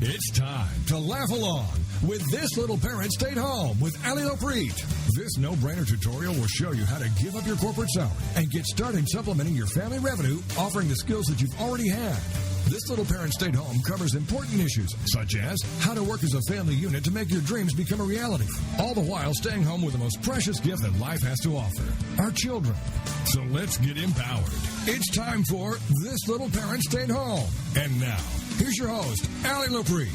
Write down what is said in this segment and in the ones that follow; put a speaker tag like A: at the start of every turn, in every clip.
A: It's time to laugh along with This Little Parent Stayed Home with Ali Lopreet. This no-brainer tutorial will show you how to give up your corporate salary and get started supplementing your family revenue, offering the skills that you've already had. This Little Parent Stayed Home covers important issues such as how to work as a family unit to make your dreams become a reality, all the while staying home with the most precious gift that life has to offer, our children. So let's get empowered. It's time for This Little Parent Stayed Home. And now, here's your host, Ali Lopreet.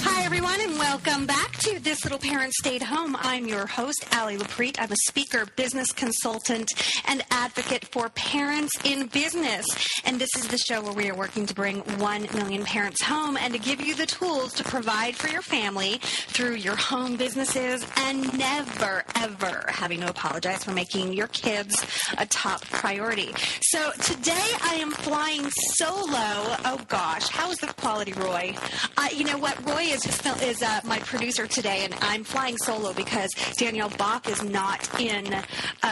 B: Hi, everyone, and welcome back to This Little Parent Stayed Home. I'm your host, Ali Lopreet. I'm a speaker, business consultant, and advocate for parents in business. And this is the show where we are working to bring 1 million parents home and to give you the tools to provide for your family through your home businesses and never, ever having to apologize for making your kids a top priority. So today I am flying solo. Oh, gosh. How is the quality, Roy? You know what? Roy is my producer today, and I'm flying solo because Danielle Bach is not in.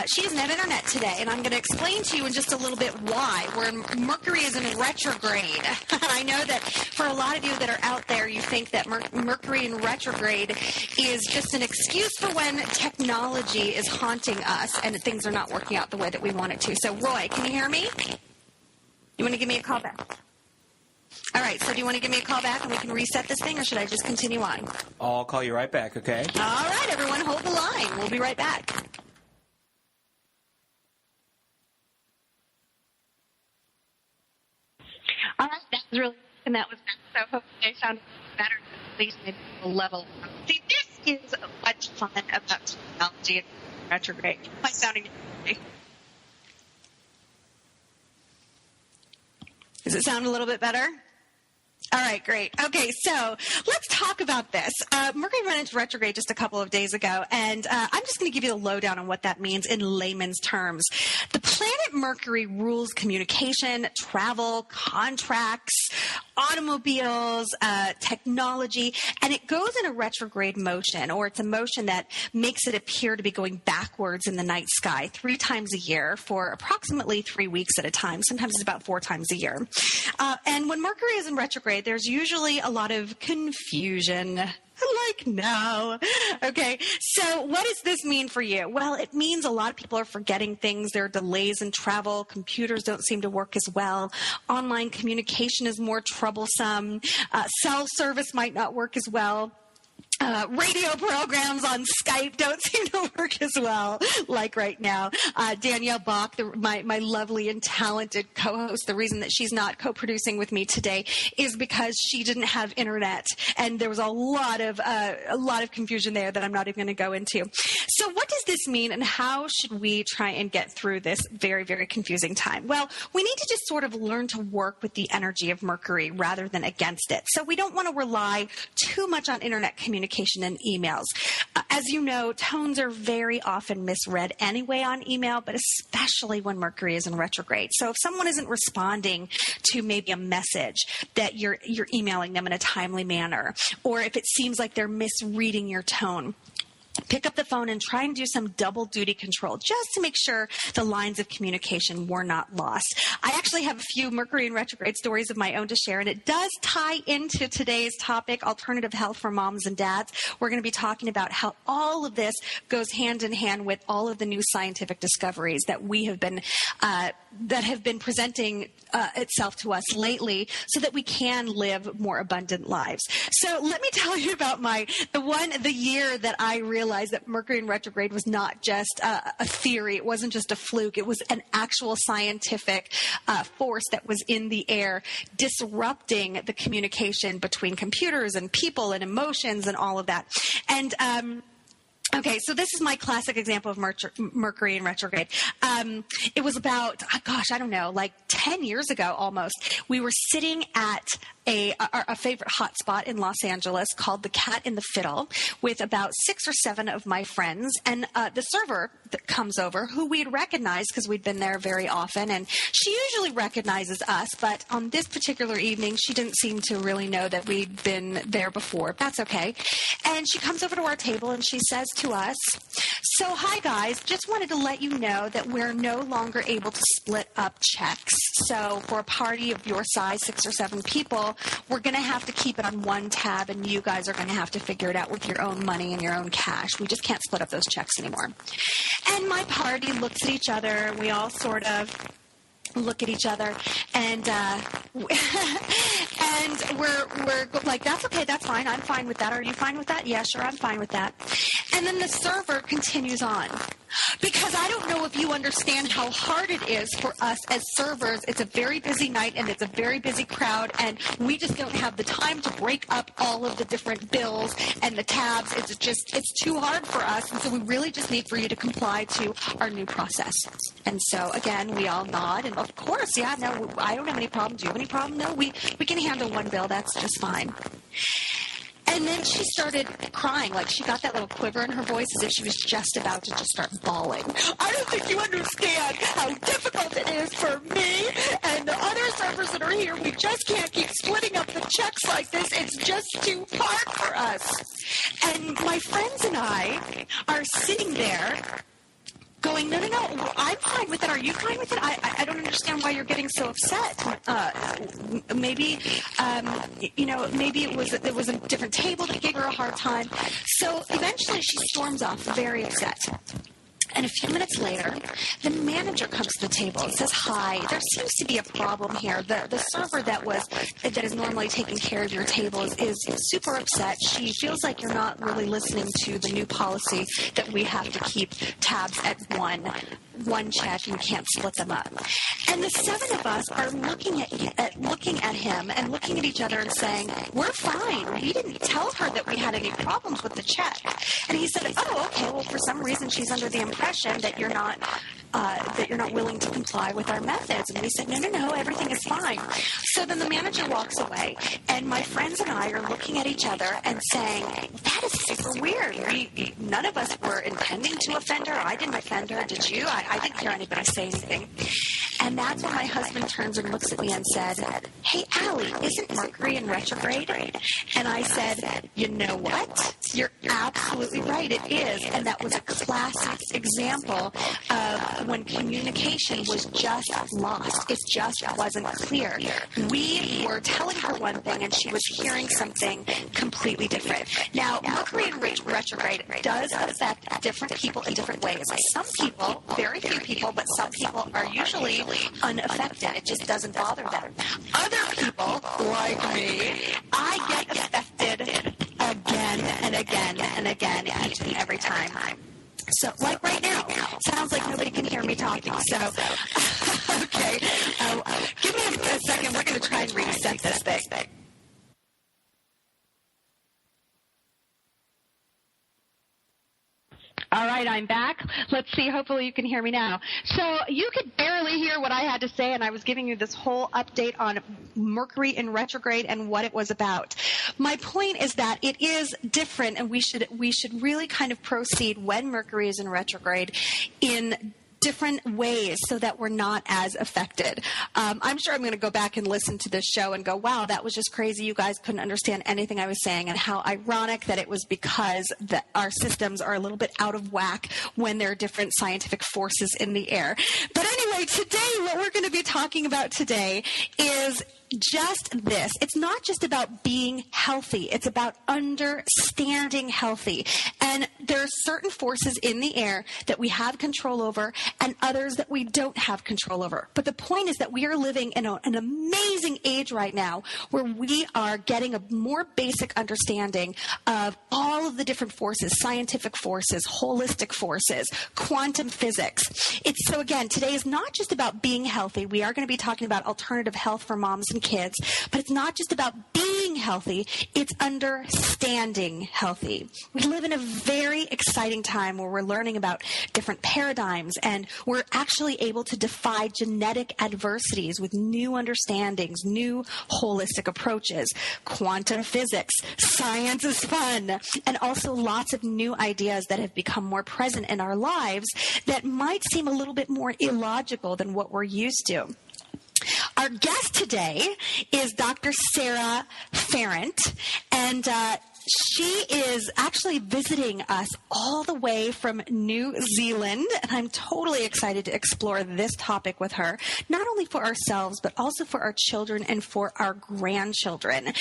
B: She doesn't have internet today, and I'm going to explain to you in just a little bit why. Mercury is in retrograde. I know that for a lot of you that are out there, you think that Mercury in retrograde is just an excuse for when technology is haunting us and things are not working out the way that we want it to. So, Roy, can you hear me? You want to give me a call back? All right, so do you want to give me a call back and we can reset this thing, or should I just continue on?
C: I'll call you right back, okay?
B: All right, everyone, hold the line. We'll be right back. All right, that was really good, and that was so hopefully I sounded better, at least maybe a level. See, this is much fun about technology and retrograde. Am I sounding okay? Does it sound a little bit better? All right, great. Okay, so let's talk about this. Mercury went into retrograde just a couple of days ago, and I'm just going to give you the lowdown on what that means in layman's terms. The planet Mercury rules communication, travel, contracts, automobiles, technology, and it goes in a retrograde motion, or it's a motion that makes it appear to be going backwards in the night sky 3 times a year for approximately 3 weeks at a time. Sometimes it's about 4 times a year. And when Mercury is in retrograde, there's usually a lot of confusion. Like now. Okay, so what does this mean for you? Well, it means a lot of people are forgetting things. There are delays in travel. Computers don't seem to work as well. Online communication is more troublesome. Cell service might not work as well. Radio programs on Skype don't seem to work as well, like right now. Danielle Bach, my lovely and talented co-host, the reason that she's not co-producing with me today is because she didn't have internet, and there was a lot of confusion there that I'm not even going to go into. So what does this mean, and how should we try and get through this very, very confusing time? Well, we need to just sort of learn to work with the energy of Mercury rather than against it. So we don't want to rely too much on internet communication and emails. As you know, tones are very often misread anyway on email, but especially when Mercury is in retrograde. So if someone isn't responding to maybe a message that you're emailing them in a timely manner, or if it seems like they're misreading your tone, pick up the phone and try and do some double duty control just to make sure the lines of communication were not lost. I actually have a few Mercury in retrograde stories of my own to share, and it does tie into today's topic, alternative health for moms and dads. We're going to be talking about how all of this goes hand in hand with all of the new scientific discoveries that we have been that have been presenting itself to us lately, so that we can live more abundant lives. So let me tell you about the year that I realized that Mercury in retrograde was not just a theory. It wasn't just a fluke. It was an actual scientific force that was in the air, disrupting the communication between computers and people and emotions and all of that. And okay, so this is my classic example of Mercury in retrograde. It was about, I don't know, like 10 years ago almost. We were sitting at a favorite hotspot in Los Angeles called the Cat in the Fiddle with about 6 or 7 of my friends. And the server that comes over, who we'd recognized because we'd been there very often, and she usually recognizes us, but on this particular evening, she didn't seem to really know that we'd been there before. That's okay. And she comes over to our table and she says to us, "So, hi guys, just wanted to let you know that we're no longer able to split up checks. So for a party of your size, 6 or 7 people, we're going to have to keep it on one tab, and you guys are going to have to figure it out with your own money and your own cash. We just can't split up those checks anymore. And my party looks at each other. We all sort of look at each other, and and we're like, that's okay, that's fine, I'm fine with that. Are you fine with that? Yeah, sure, I'm fine with that. And then the server continues on, because I don't know if you understand how hard it is for us as servers. It's a very busy night, and it's a very busy crowd, and we just don't have the time to break up all of the different bills and the tabs. It's too hard for us, and so we really just need for you to comply to our new process. And so, again, we all nod, and of course, yeah, no, I don't have any problem. Do you have any problem? No, we can handle one bill. That's just fine. And then she started crying, like she got that little quiver in her voice as if she was just about to just start bawling. I don't think you understand how difficult it is for me and the other servers that are here. We just can't keep splitting up the checks like this. It's just too hard for us. And my friends and I are sitting there going, no, I'm fine with it. Are you fine with it? I don't understand why you're getting so upset. Maybe it was a different table that gave her a hard time. So eventually she storms off, very upset. And a few minutes later, the manager comes to the table and says, hi, there seems to be a problem here. The server that is normally taking care of your table is super upset. She feels like you're not really listening to the new policy that we have to keep tabs at one check, and you can't split them up. And the seven of us are looking at him and looking at each other and saying, we're fine. We didn't tell her that we had any problems with the check. And he said, oh, okay, well, for some reason she's under the impression that you're not willing to comply with our methods. And we said, no, everything is fine. So then the manager walks away, and my friends and I are looking at each other and saying, that is super weird. None of us were intending to offend her. I didn't offend her. Did you? I didn't hear anybody say anything. And that's when my husband turns and looks at me and said, hey, Allie, isn't Mercury in retrograde? And I said, you know what? You're absolutely right. It is. And that was a classic example of when communication was just lost. It just wasn't clear. We were telling her one thing, and she was hearing something completely different. Now, Mercury in retrograde does affect different people in different ways. Some people, very few people, but some people are usually unaffected. It just doesn't bother them. Other people, like me, I get affected again and again and again each and every time. So, like right now, sounds like nobody can hear me talking. So, okay, give me a second. We're going to try and reset this thing. All right, I'm back. Let's see. Hopefully you can hear me now. So you could barely hear what I had to say, and I was giving you this whole update on Mercury in retrograde and what it was about. My point is that it is different, and we should really kind of proceed when Mercury is in retrograde in different ways so that we're not as affected. I'm sure I'm going to go back and listen to this show and go, wow, that was just crazy. You guys couldn't understand anything I was saying, and how ironic that it was because our systems are a little bit out of whack when there are different scientific forces in the air. But anyway, today, what we're going to be talking about today is just this. It's not just about being healthy. It's about understanding healthy. And there are certain forces in the air that we have control over and others that we don't have control over. But the point is that we are living in an amazing age right now where we are getting a more basic understanding of all of the different forces, scientific forces, holistic forces, quantum physics. So again, today is not just about being healthy. We are going to be talking about alternative health for moms and kids, but it's not just about being healthy, it's understanding healthy. We live in a very exciting time where we're learning about different paradigms, and we're actually able to defy genetic adversities with new understandings, new holistic approaches, quantum physics, science is fun, and also lots of new ideas that have become more present in our lives that might seem a little bit more illogical than what we're used to. Our guest today is Dr. Sarah Ferrant, and she is actually visiting us all the way from New Zealand, and I'm totally excited to explore this topic with her, not only for ourselves, but also for our children and for our grandchildren.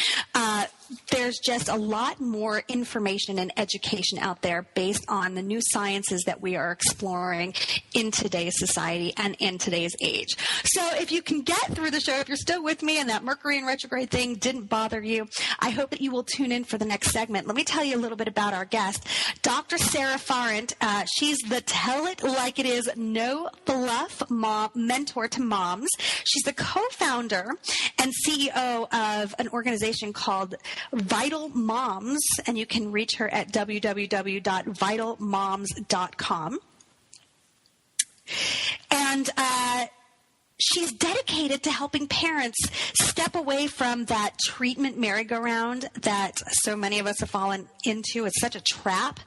B: There's just a lot more information and education out there based on the new sciences that we are exploring in today's society and in today's age. So if you can get through the show, if you're still with me and that Mercury in retrograde thing didn't bother you, I hope that you will tune in for the next segment. Let me tell you a little bit about our guest, Dr. Sarah Farrant. She's the Tell It Like It Is, No Fluff mentor to moms. She's the co-founder and CEO of an organization called Vital Moms, and you can reach her at www.vitalmoms.com. And she's dedicated to helping parents step away from that treatment merry-go-round that so many of us have fallen into. It's such a trap.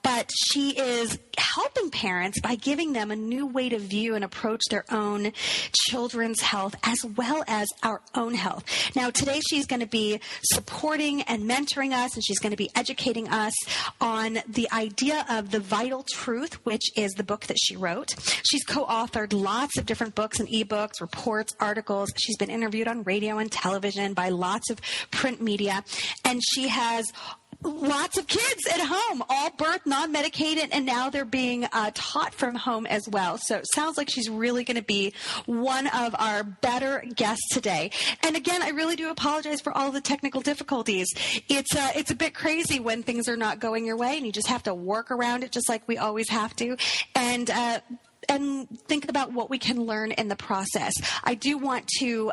B: But she is helping parents by giving them a new way to view and approach their own children's health as well as our own health. Now, today she's going to be supporting and mentoring us, and she's going to be educating us on the idea of the vital truth, which is the book that she wrote. She's co-authored lots of different books and ebooks, reports, articles. She's been interviewed on radio and television by lots of print media, and she has lots of kids at home, all birth, non-medicated, and now they're being taught from home as well. So it sounds like she's really going to be one of our better guests today. And again, I really do apologize for all the technical difficulties. It's a bit crazy when things are not going your way, and you just have to work around it just like we always have to. And think about what we can learn in the process. I do want to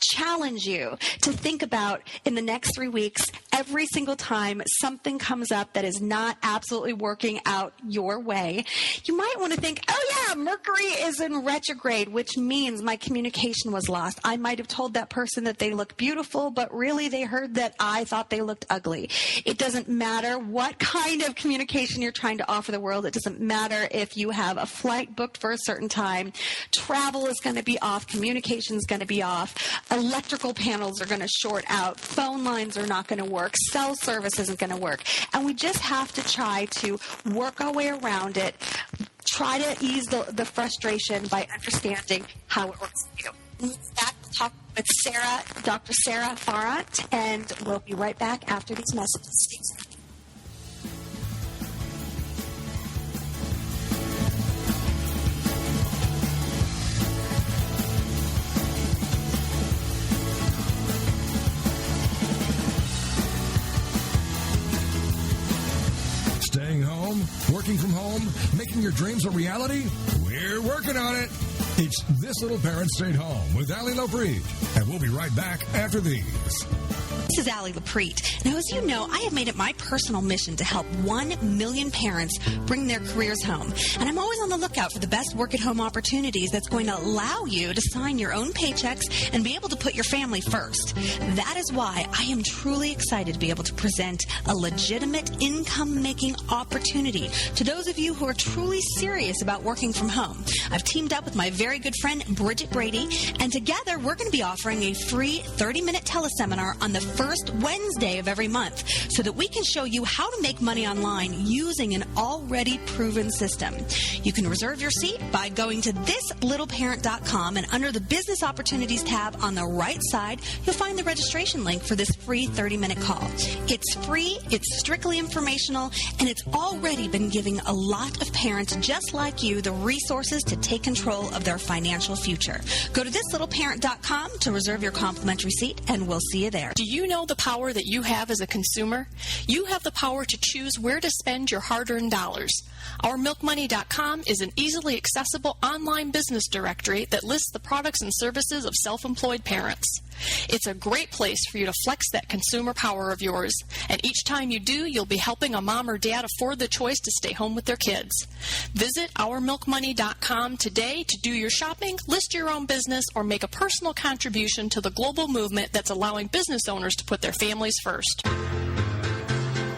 B: challenge you to think about in the next 3 weeks, every single time something comes up that is not absolutely working out your way, you might want to think, oh yeah, Mercury is in retrograde, which means my communication was lost. I might have told that person that they look beautiful, but really they heard that I thought they looked ugly. It doesn't matter what kind of communication you're trying to offer the world. It doesn't matter if you have a flight booked for a certain time. Travel is going to be off. Communication is going to be off. Electrical panels are going to short out. Phone lines are not going to work. Cell service isn't going to work. And we just have to try to work our way around it, try to ease the frustration by understanding how it works for you. With that, we'll talk with Sarah, Dr. Sarah Farrant, and we'll be right back after these messages. Stay tuned.
A: Staying home, working from home, making your dreams a reality? We're working on it. It's This Little Parent Stayed Home with Allie Lopreet, and we'll be right back after these.
B: This is Allie Lopreet. Now, as you know, I have made it my personal mission to help 1 million parents bring their careers home. And I'm always on the lookout for the best work-at-home opportunities that's going to allow you to sign your own paychecks and be able to put your family first. That is why I am truly excited to be able to present a legitimate income-making opportunity to those of you who are truly serious about working from home. I've teamed up with my very good friend, Bridget Brady, and together we're going to be offering a free 30-minute teleseminar on the first Wednesday of every month so that we can show you how to make money online using an already proven system. You can reserve your seat by going to thislittleparent.com, and under the Business Opportunities tab on the right side, you'll find the registration link for this free 30-minute call. It's free, it's strictly informational, and it's already been giving a lot of parents just like you the resources to take control of their financial future. Go to thislittleparent.com to reserve your complimentary seat, and we'll see you there.
D: Do you know the power that you have as a consumer? You have the power to choose where to spend your hard-earned dollars. OurMilkMoney.com is an easily accessible online business directory that lists the products and services of self-employed parents. It's a great place for you to flex that consumer power of yours. And each time you do, you'll be helping a mom or dad afford the choice to stay home with their kids. Visit OurMilkMoney.com today to do your shopping, list your own business, or make a personal contribution to the global movement that's allowing business owners to put their families first.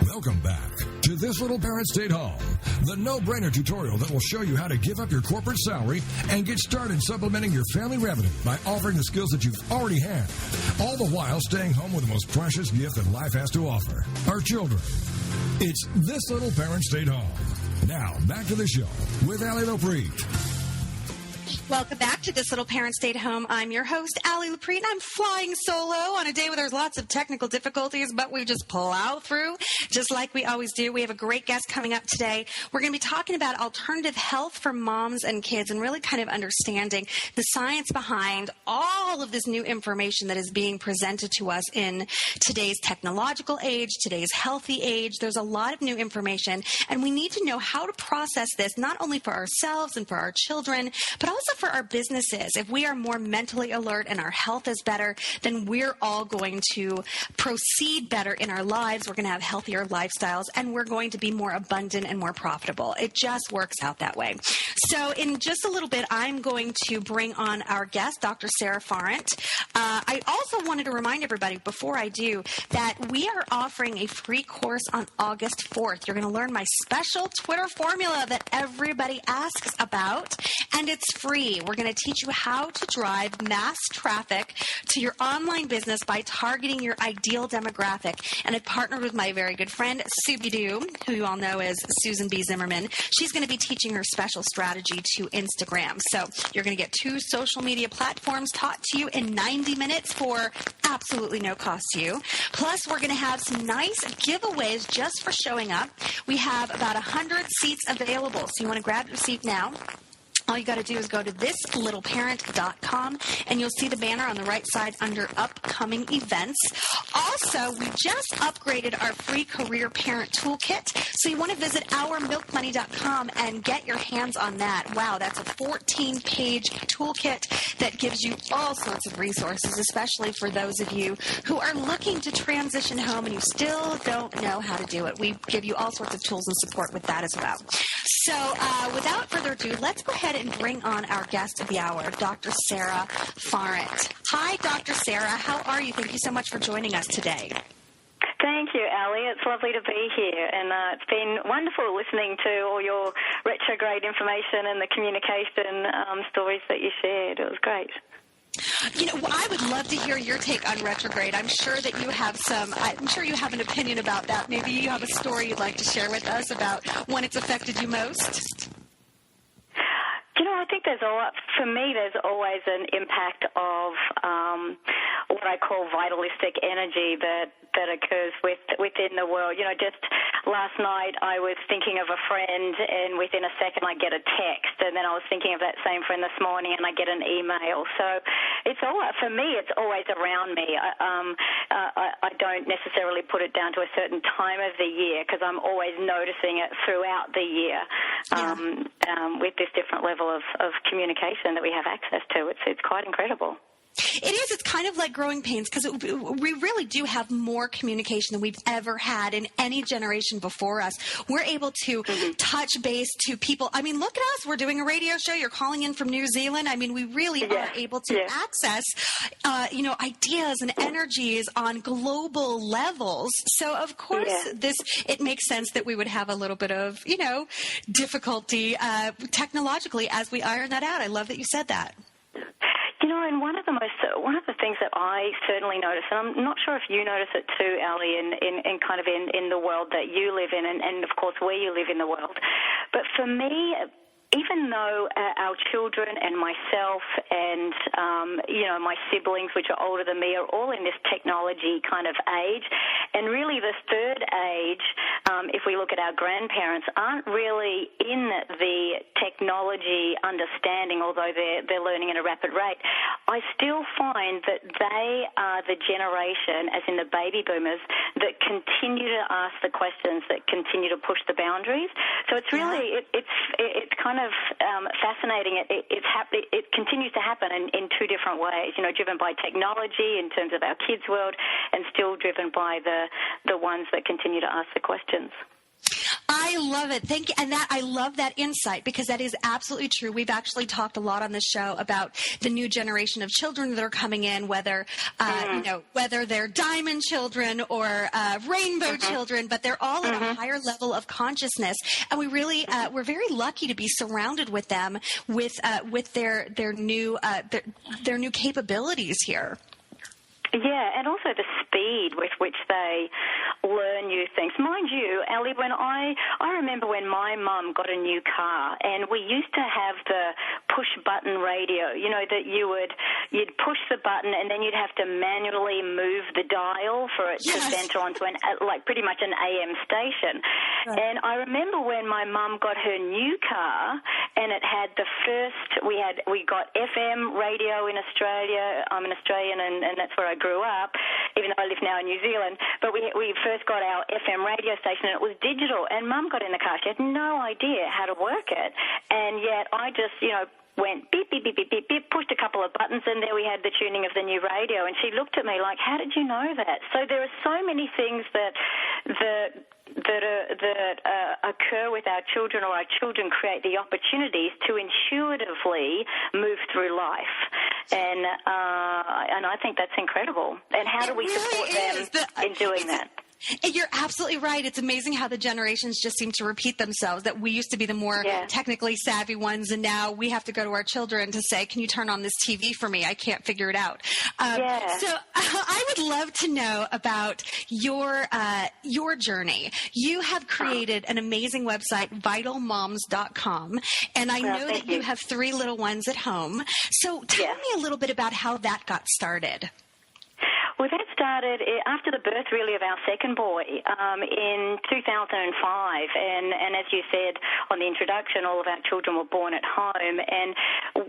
A: Welcome back to This Little Parent Stayed Home, the no-brainer tutorial that will show you how to give up your corporate salary and get started supplementing your family revenue by offering the skills that you've already had, all the while staying home with the most precious gift that life has to offer, our children. It's This Little Parent Stayed Home. Now, back to the show with Allie Lopreet.
B: Welcome back to This Little Parent Stayed Home. I'm your host, Allie Lopreet, and I'm flying solo on a day where there's lots of technical difficulties, but we just plow through just like we always do. We have a great guest coming up today. We're going to be talking about alternative health for moms and kids and really kind of understanding the science behind all of this new information that is being presented to us in today's technological age, today's healthy age. There's a lot of new information, and we need to know how to process this, not only for ourselves and for our children, but also for our businesses. If we are more mentally alert and our health is better, then we're all going to proceed better in our lives. We're going to have healthier lifestyles, and we're going to be more abundant and more profitable. It just works out that way. So in just a little bit, I'm going to bring on our guest, Dr. Sarah Farrant. I also wanted to remind everybody before I do that we are offering a free course on August 4th. You're going to learn my special Twitter formula that everybody asks about, and it's free. We're going to teach you how to drive mass traffic to your online business by targeting your ideal demographic. And I've partnered with my very good friend, Subi-Doo, who you all know as Susan B. Zimmerman. She's going to be teaching her special strategy to Instagram. So you're going to get 2 social media platforms taught to you in 90 minutes for absolutely no cost to you. Plus, we're going to have some nice giveaways just for showing up. We have about 100 seats available, so you want to grab your seat now. All you got to do is go to thislittleparent.com, and you'll see the banner on the right side under upcoming events. Also, we just upgraded our free career parent toolkit, so you want to visit ourmilkmoney.com and get your hands on that. Wow, that's a 14-page toolkit that gives you all sorts of resources, especially for those of you who are looking to transition home and you still don't know how to do it. We give you all sorts of tools and support with that as well. So without further ado, let's go ahead and bring on our guest of the hour, Dr. Sarah Farrant. Hi, Dr. Sarah. How are you? Thank you so much for joining us today.
E: Thank you, Allie. It's lovely to be here, and it's been wonderful listening to all your retrograde information and the communication stories that you shared. It was great.
B: You know, I would love to hear your take on retrograde. I'm sure that you have I'm sure you have an opinion about that. Maybe you have a story you'd like to share with us about when it's affected you most.
E: You know, I think for me, there's always an impact of what I call vitalistic energy that occurs within the world. You know, just last night I was thinking of a friend, and within a second I get a text, and then I was thinking of that same friend this morning, and I get an email. So for me, it's always around me. I don't necessarily put it down to a certain time of the year because I'm always noticing it throughout the year with this different level of communication that we have access to. It's quite incredible.
B: It is. It's kind of like growing pains because we really do have more communication than we've ever had in any generation before us. We're able to touch base to people. I mean, look at us. We're doing a radio show. You're calling in from New Zealand. I mean, we really are able to access, ideas and energies on global levels. So, of course, it makes sense that we would have a little bit of, difficulty technologically as we iron that out. I love that you said that.
E: You know, and one of the things that I certainly notice, and I'm not sure if you notice it too, Allie, in the world that you live in, and of course where you live in the world, but for me, even though our children and myself and, my siblings, which are older than me, are all in this technology kind of age, and really this third age, if we look at our grandparents, aren't really in the technology understanding, although they're learning at a rapid rate, I still find that they are the generation, as in the baby boomers, that continue to ask the questions, that continue to push the boundaries. So it's really, it's kind of fascinating. It continues to happen in 2 different ways, driven by technology in terms of our kids' world, and still driven by the ones that continue to ask the questions.
B: I love it. Thank you. And I love that insight, because that is absolutely true. We've actually talked a lot on this show about the new generation of children that are coming in, whether whether they're diamond children or rainbow children, but they're all at a higher level of consciousness. And we really we're very lucky to be surrounded with them with their new capabilities here.
E: Yeah, and also the speed with which they learn new things. Mind you, Ellie, when I remember when my mum got a new car, and we used to have the push-button radio, that you'd push the button and then you'd have to manually move the dial for it to center onto pretty much an AM station. Right. And I remember when my mum got her new car, and it had the first, we got FM radio in Australia. I'm an Australian, and that's where I grew up, even though I live now in New Zealand. But we first got our FM radio station, and it was digital. And Mum got in the car. She had no idea how to work it. And yet I just, went beep, beep, beep, beep, beep, beep, pushed a couple of buttons, and there we had the tuning of the new radio. And she looked at me like, how did you know that? So there are so many things that occur with our children, or our children create the opportunities to intuitively move through life. And I think that's incredible. And how do we support them in doing that?
B: You're absolutely right. It's amazing how the generations just seem to repeat themselves, that we used to be the more technically savvy ones, and now we have to go to our children to say, can you turn on this TV for me? I can't figure it out. So I would love to know about your journey. You have created an amazing website, vitalmoms.com, and I know that you have 3 little ones at home. So tell me a little bit about how that got started.
E: Well, that started after the birth, really, of our second boy in 2005. And as you said on the introduction, all of our children were born at home. And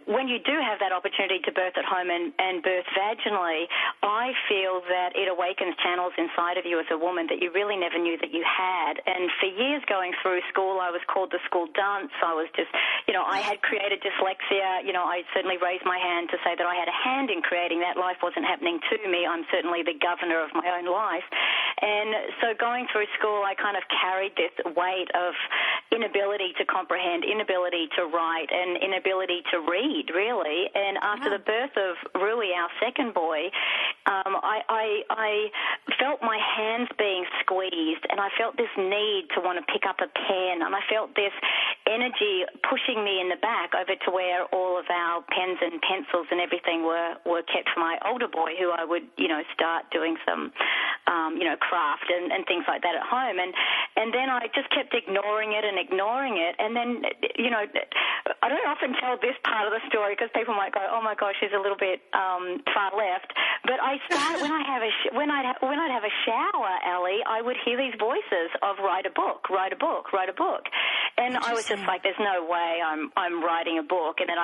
E: when you do have that opportunity to birth at home and birth vaginally, I feel that it awakens channels inside of you as a woman that you really never knew that you had. And for years going through school, I was called the school dunce. I was just, I had created dyslexia. I certainly raised my hand to say that I had a hand in creating that. Life wasn't happening to me. I'm certainly the governor of my own life. And so going through school, I kind of carried this weight of inability to comprehend, inability to write, and inability to read, really. And after the birth of Rui, our second boy, I felt my hands being squeezed, and I felt this need to want to pick up a pen, and I felt this energy pushing me in the back over to where all of our pens and pencils and everything were kept for my older boy, who I would, start doing some, craft and things like that at home. And then I just kept ignoring it. And then, I don't often tell this part of the story because people might go, oh my gosh, she's a little bit far left. But I started, when I'd have a shower, Ellie, I would hear these voices of write a book. And I was just like, there's no way I'm writing a book. And then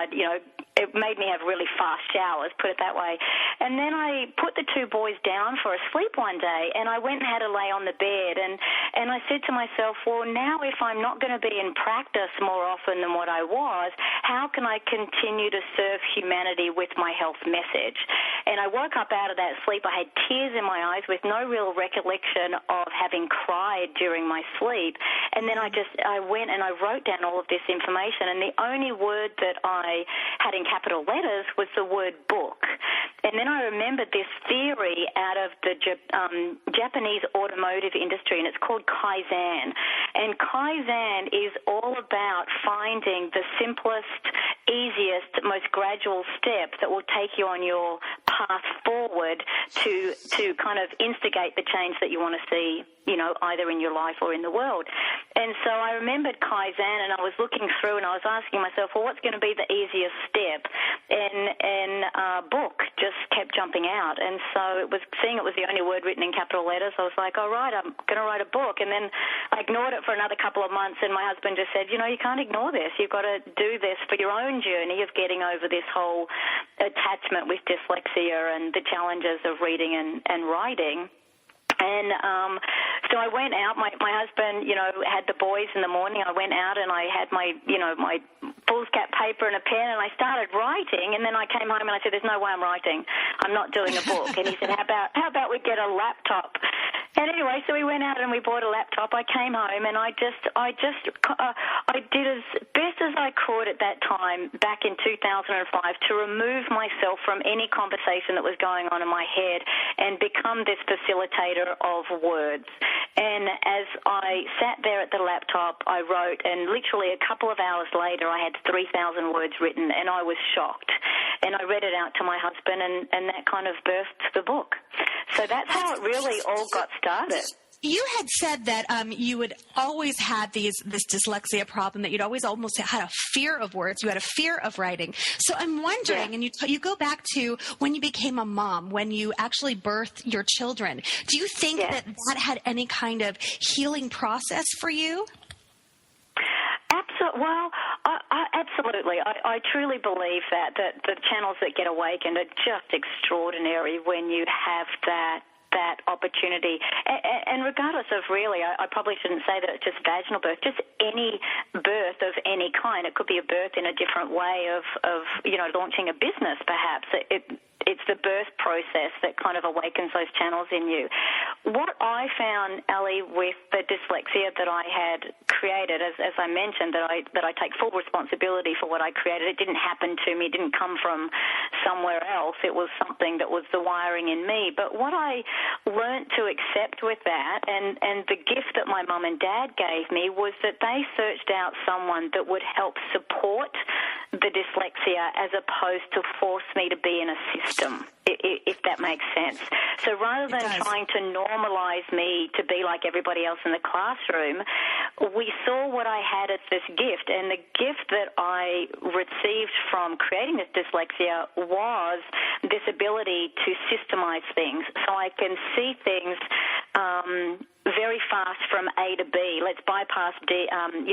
E: it made me have really fast showers, put it that way. And then I put the 2 boys down for a sleep one day, and I went and had a lay on the bed, and I said to myself, well, now if I'm not going to be in practice more often than what I was, how can I continue to serve humanity with my health message? And I woke up out of that sleep. I had tears in my eyes with no real recollection of having cried during my sleep. And then I went and I wrote down all of this information, and the only word that I had in capital letters was the word book. And then I remembered this theory out of the Japanese automotive industry, and it's called Kaizen. And Kaizen is all about finding the simplest, easiest, most gradual step that will take you on your path forward to kind of instigate the change that you want to see, either in your life or in the world. And so I remembered Kaizen, and I was looking through and I was asking myself, well, what's going to be the easiest step? And book just kept jumping out. And so seeing it was the only word written in capital letters, I was like, all right, I'm going to write a book. And then I ignored it for another couple of months, and my husband just said, you can't ignore this. You've got to do this for your own journey of getting over this whole attachment with dyslexia and the challenges of reading and writing. And so I went out. My husband, had the boys in the morning. I went out and I had my foolscap paper and a pen, and I started writing. And then I came home and I said, "There's no way I'm writing. I'm not doing a book." And he said, "How about we get a laptop?" And anyway, so we went out and we bought a laptop. I came home and I did as best as I could at that time back in 2005 to remove myself from any conversation that was going on in my head and become this facilitator of words. And as I sat there at the laptop, I wrote, and literally a couple of hours later I had 3,000 words written, and I was shocked. And I read it out to my husband, and that kind of birthed the book. So that's how it really all got started.
B: You had said that you would always had this dyslexia problem, that you'd always almost had a fear of words. You had a fear of writing. So I'm wondering, and you go back to when you became a mom, when you actually birthed your children. Do you think that had any kind of healing process for you?
E: Well, absolutely. I truly believe that the channels that get awakened are just extraordinary when you have that opportunity. And regardless of really, I probably shouldn't say that it's just vaginal birth, just any birth of any kind. It could be a birth in a different way of launching a business perhaps. It's the birth process that kind of awakens those channels in you. What I found, Ellie, with the dyslexia that I had created, as I mentioned, that I take full responsibility for what I created. It didn't happen to me. It didn't come from somewhere else. It was something that was the wiring in me. But what I learned to accept with that, and the gift that my mum and dad gave me, was that they searched out someone that would help support the dyslexia as opposed to force me to be in a system, if that makes sense. So rather than trying to normalize me to be like everybody else in the classroom, we saw what I had as this gift, and the gift that I received from creating this dyslexia was this ability to systemize things, so I can see things very fast from A to B. Let's bypass B and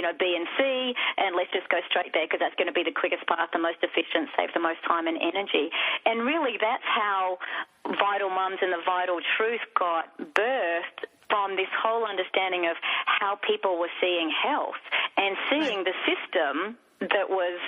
E: C, and let's just go straight there because that's going to be the quickest path, the most efficient, save the most time and energy. And really, that's how Vital Mums and the Vital Truth got birthed, from this whole understanding of how people were seeing health and seeing the system that was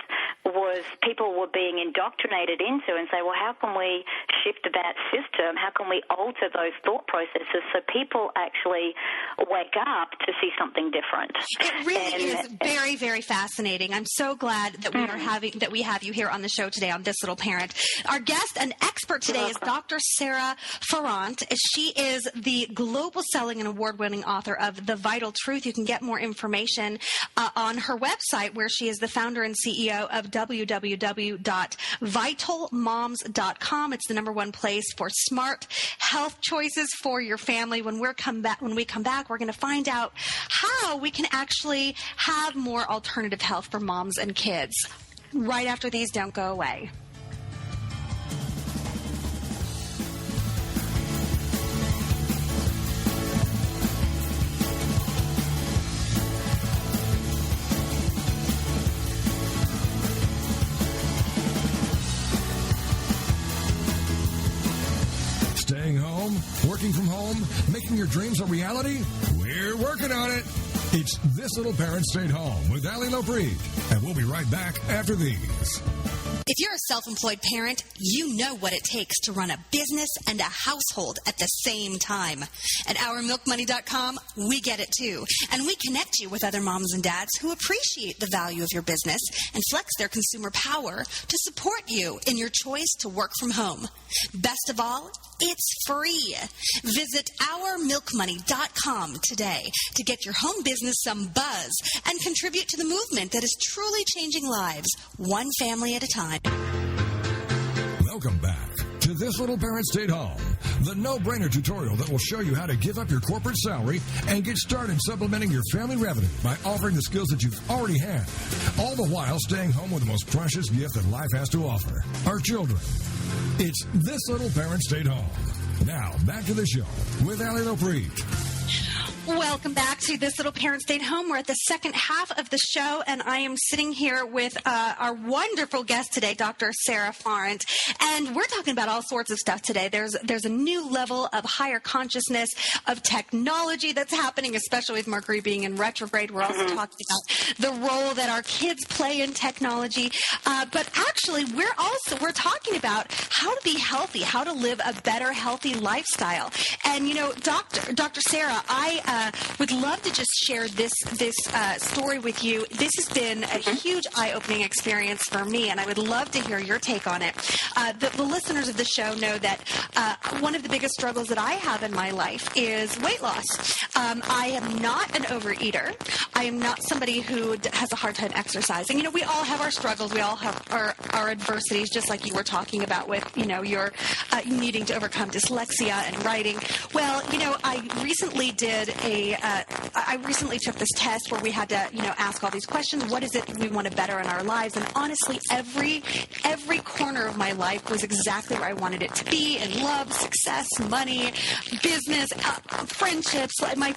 E: people were being indoctrinated into, and say, well, how can we shift that system? How can we alter those thought processes so people actually wake up to see something different?
B: It really is very, very fascinating. I'm so glad that we have you here on the show today on This Little Parent. Our guest and expert today is Dr. Sarah Ferrant. She is the global selling and award-winning author of The Vital Truth. You can get more information on her website, where she is the founder and CEO of www.vitalmoms.com. It's the #1 place for smart health choices for your family. When we come back, we're going to find out how we can actually have more alternative health for moms and kids. Right after these, don't go away.
A: Staying home? Working from home? Making your dreams a reality? We're working on it. It's This Little Parent Stayed Home with Allie Lopreet, and we'll be right back after these.
F: If you're a self-employed parent, you know what it takes to run a business and a household at the same time. At OurMilkMoney.com, we get it too. And we connect you with other moms and dads who appreciate the value of your business and flex their consumer power to support you in your choice to work from home. Best of all, it's free. Visit OurMilkMoney.com today to get your home business some buzz and contribute to the movement that is truly changing lives, one family at a time.
A: Welcome back to This Little Parent Stayed Home, the no-brainer tutorial that will show you how to give up your corporate salary and get started supplementing your family revenue by offering the skills that you've already had, all the while staying home with the most precious gift that life has to offer, our children. It's This Little Parent Stayed Home. Now, back to the show with Allie Lopreet.
B: Welcome back to This Little Parent Stayed Home. We're at the second half of the show, and I am sitting here with our wonderful guest today, Dr. Sarah Farrant, and we're talking about all sorts of stuff today. There's a new level of higher consciousness of technology that's happening, especially with Mercury being in retrograde. We're also talking about the role that our kids play in technology, but actually we're talking about how to be healthy, how to live a better, healthy lifestyle. And Dr. Sarah, I would love to just share this story with you. This has been a huge eye-opening experience for me, and I would love to hear your take on it. The listeners of the show know that one of the biggest struggles that I have in my life is weight loss. I am not an overeater. I am not somebody who has a hard time exercising. We all have our struggles. We all have our adversities, just like you were talking about with, your needing to overcome dyslexia and writing. Well, I recently I recently took this test where we had to, ask all these questions. What is it we want to better in our lives? And honestly, every corner of my life was exactly where I wanted it to be, in love, success, money, business, friendships. My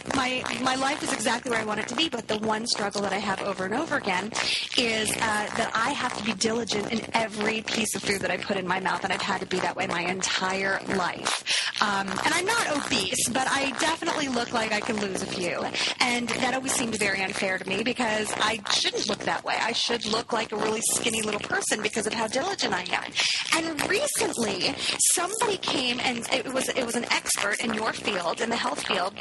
B: life is exactly where I want it to be. But the one struggle that I have over and over again is that I have to be diligent in every piece of food that I put in my mouth, and I've had to be that way my entire life. And I'm not obese, but I definitely look like I can lose a few. And that always seemed very unfair to me because I shouldn't look that way. I should look like a really skinny little person because of how diligent I am. And recently, somebody came, and it was an expert in your field, in the health field,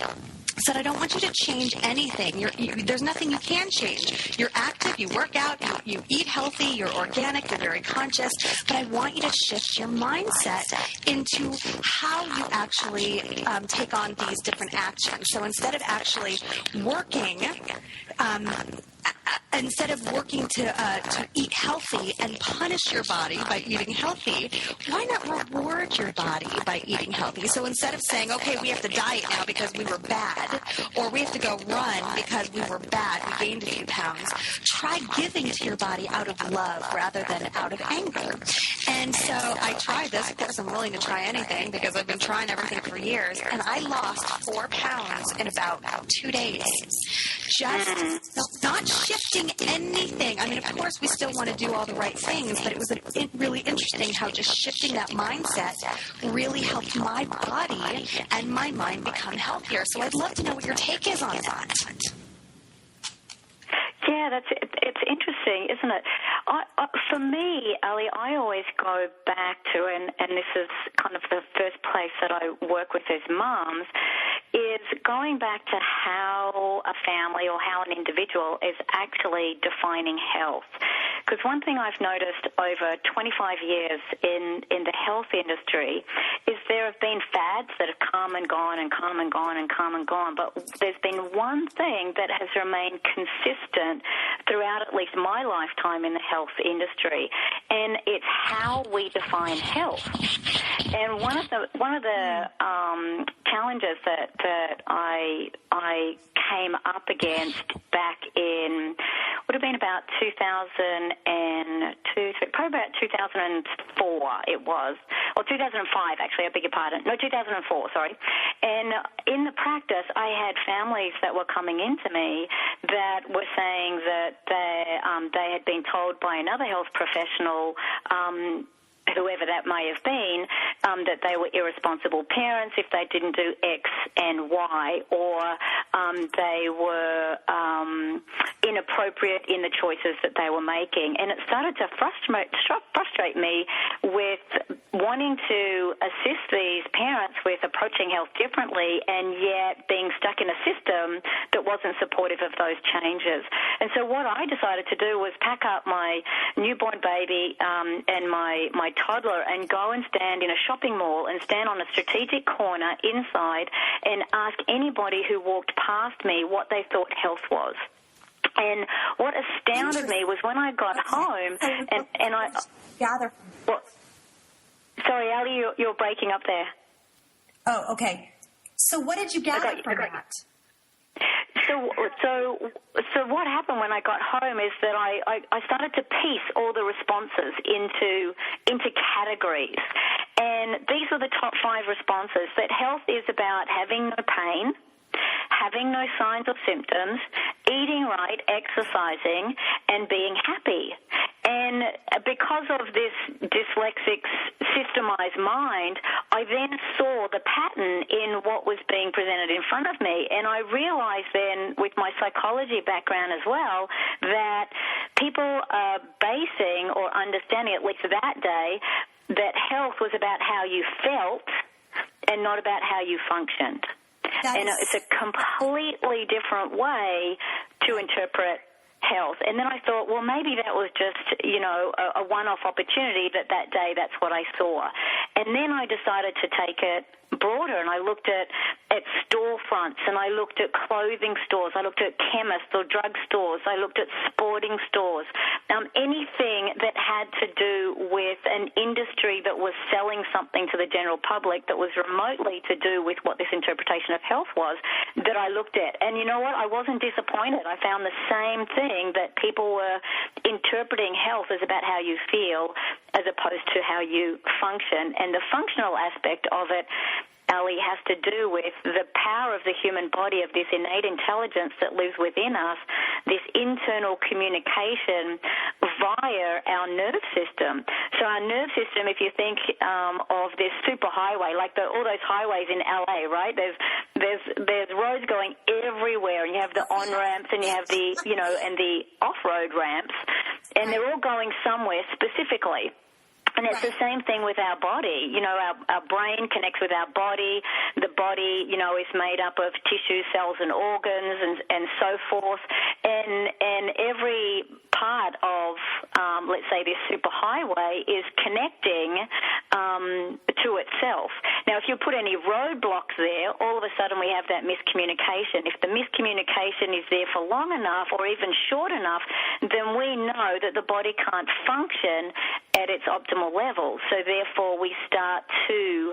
B: said, I don't want you to change anything. There's nothing you can change. You're active, you work out, you eat healthy, you're organic, you're very conscious, but I want you to shift your mindset into how you actually take on these different actions. So instead of actually working, to eat healthy and punish your body by eating healthy, why not reward your body by eating healthy? So instead of saying, okay, we have to diet now because we were bad, or we have to go run because we were bad, we gained a few pounds, try giving to your body out of love rather than out of anger. And so I tried this. Of course, I'm willing to try anything because I've been trying everything for years, and I lost 4 pounds in about 2 days. Just not shifting anything. I mean, of course, we still want to do all the right things, but it was really interesting how just shifting that mindset really helped my body and my mind become healthier. So I'd love to know what your take is on that.
E: Yeah, it's interesting, isn't it? For me, Ali, I always go back to, and this is kind of the first place that I work with as moms, is going back to how a family or how an individual is actually defining health. Because one thing I've noticed over 25 years in the health industry is there have been fads that have come and gone and come and gone and come and gone, but there's been one thing that has remained consistent throughout at least my lifetime in the health industry, and it's how we define health. And one of the challenges that I came up against back in would have been about 2002, probably about 2004 it was, or 2005 actually, I beg your pardon. No, 2004, sorry. And in the practice, I had families that were coming into me that were saying that they had been told by another health professional, whoever that may have been, that they were irresponsible parents if they didn't do X and Y, or they were inappropriate in the choices that they were making. And it started to frustrate me with wanting to assist these parents with approaching health differently and yet being stuck in a system that wasn't supportive of those changes. And so what I decided to do was pack up my newborn baby and my toddler and go and stand in a shopping mall and stand on a strategic corner inside and ask anybody who walked past me what they thought health was. And what astounded me was when I got home and I
G: gather.
E: Well, sorry, Ali, you're breaking up there.
G: Oh, okay. So what did you gather from that?
E: So what happened when I got home is that I started to piece all the responses into categories. And these were the top 5 responses, that health is about having no pain, having having no signs or symptoms, eating right, exercising, and being happy. And because of this dyslexic, systemized mind, I then saw the pattern in what was being presented in front of me. And I realized then, with my psychology background as well, that people are basing or understanding, at least that day, that health was about how you felt and not about how you functioned. And it's a completely different way to interpret health. And then I thought, well, maybe that was just, a one-off opportunity that day that's what I saw. And then I decided to take it broader, and I looked at storefronts, and I looked at clothing stores, I looked at chemists or drug stores, I looked at sporting stores, anything that had to do with an industry that was selling something to the general public that was remotely to do with what this interpretation of health was, that I looked at. And you know what? I wasn't disappointed. I found the same thing, that people were interpreting health as about how you feel as opposed to how you function. And the functional aspect of it, Ali, has to do with the power of the human body, of this innate intelligence that lives within us, this internal communication via our nerve system. So our nerve system, if you think of this superhighway, like all those highways in LA, right? There's roads going everywhere, and you have the on-ramps, and you have the, and the off-road ramps, and they're all going somewhere specifically. And it's the same thing with our body. Our brain connects with our body. The body, is made up of tissue, cells, and organs, and so forth. And every part of, let's say, this superhighway is connecting to itself. Now, if you put any roadblocks there, all of a sudden we have that miscommunication. If the miscommunication is there for long enough or even short enough, then we know that the body can't function at its optimal level. So therefore we start to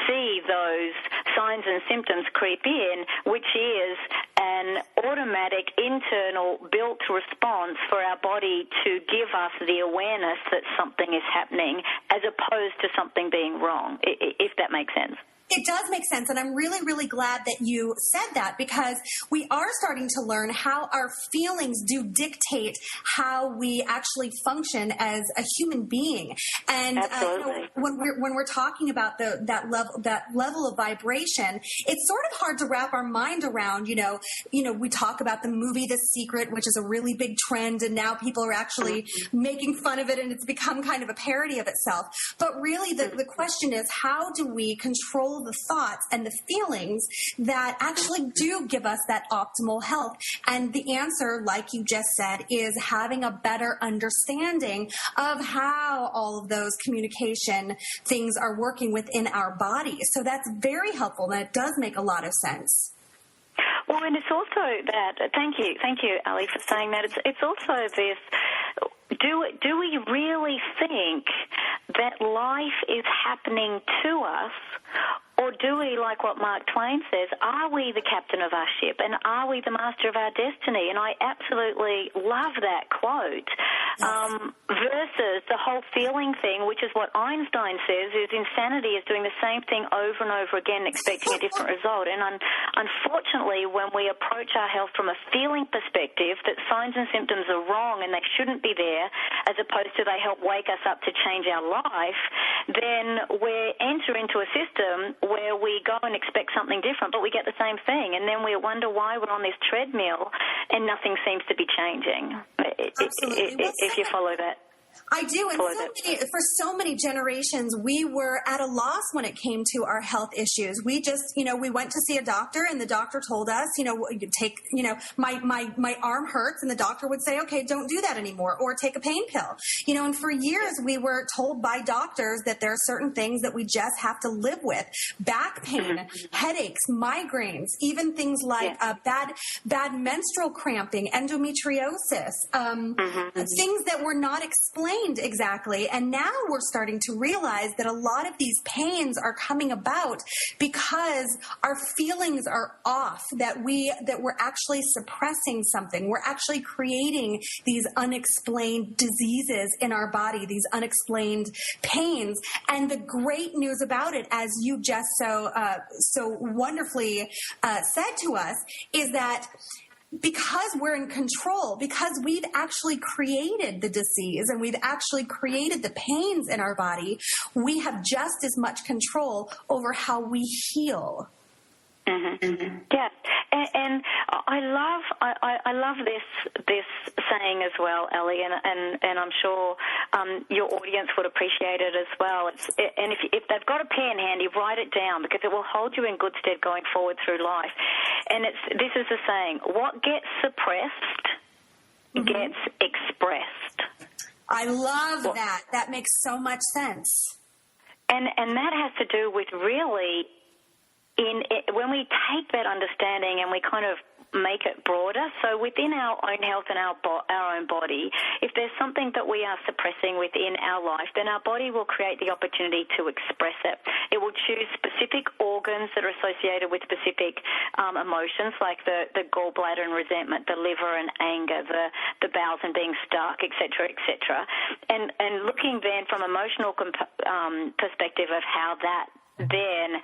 E: see those signs and symptoms creep in, which is an automatic internal built response for our body to give us the awareness that something is happening as opposed to something being wrong, if that makes sense.
F: It does make sense, and I'm really, really glad that you said that, because we are starting to learn how our feelings do dictate how we actually function as a human being. And when we're talking about that level of vibration, it's sort of hard to wrap our mind around. We talk about the movie The Secret, which is a really big trend, and now people are actually making fun of it, and it's become kind of a parody of itself. But really, the question is, how do we control the thoughts and the feelings that actually do give us that optimal health? And the answer, like you just said, is having a better understanding of how all of those communication things are working within our bodies. So that's very helpful, and it does make a lot of sense.
E: Well, and it's also that, thank you, Ali, for saying that. It's also this, do we really think that life is happening to us, or do we, like what Mark Twain says, are we the captain of our ship, and are we the master of our destiny? And I absolutely love that quote. Versus the whole feeling thing, which is what Einstein says, is insanity is doing the same thing over and over again, expecting a different result. And unfortunately, when we approach our health from a feeling perspective, that signs and symptoms are wrong and they shouldn't be there, as opposed to they help wake us up to change our life, then we enter into a system where we go and expect something different, but we get the same thing, and then we wonder why we're on this treadmill and nothing seems to be changing. If you follow that.
F: I do, and for so many generations, we were at a loss when it came to our health issues. We just, we went to see a doctor, and the doctor told us, my arm hurts, and the doctor would say, okay, don't do that anymore, or take a pain pill. And for years, we were told by doctors that there are certain things that we just have to live with: back pain, headaches, migraines, even things like bad menstrual cramping, endometriosis, things that were not explained
G: unexplained exactly. And now we're starting to realize that a lot of these pains are coming about because our feelings are off, that we're actually suppressing something. We're actually creating these unexplained diseases in our body, these unexplained pains. And the great news about it, as you just so wonderfully said to us, is that because we're in control, because we've actually created the disease and we've actually created the pains in our body, we have just as much control over how we heal.
E: Mm-hmm. Mm-hmm. Yeah, and I love this saying as well, Ellie, and I'm sure your audience would appreciate it as well. And if they've got a pen handy, write it down, because it will hold you in good stead going forward through life. And this is the saying: what gets suppressed gets expressed.
G: I love that. That makes so much sense.
E: And that has to do with really. When we take that understanding and we kind of make it broader, so within our own health and our own body, if there's something that we are suppressing within our life, then our body will create the opportunity to express it. It will choose specific organs that are associated with specific emotions, like the gallbladder and resentment, the liver and anger, the bowels and being stuck, etc., etc. And looking then from emotional perspective of how that then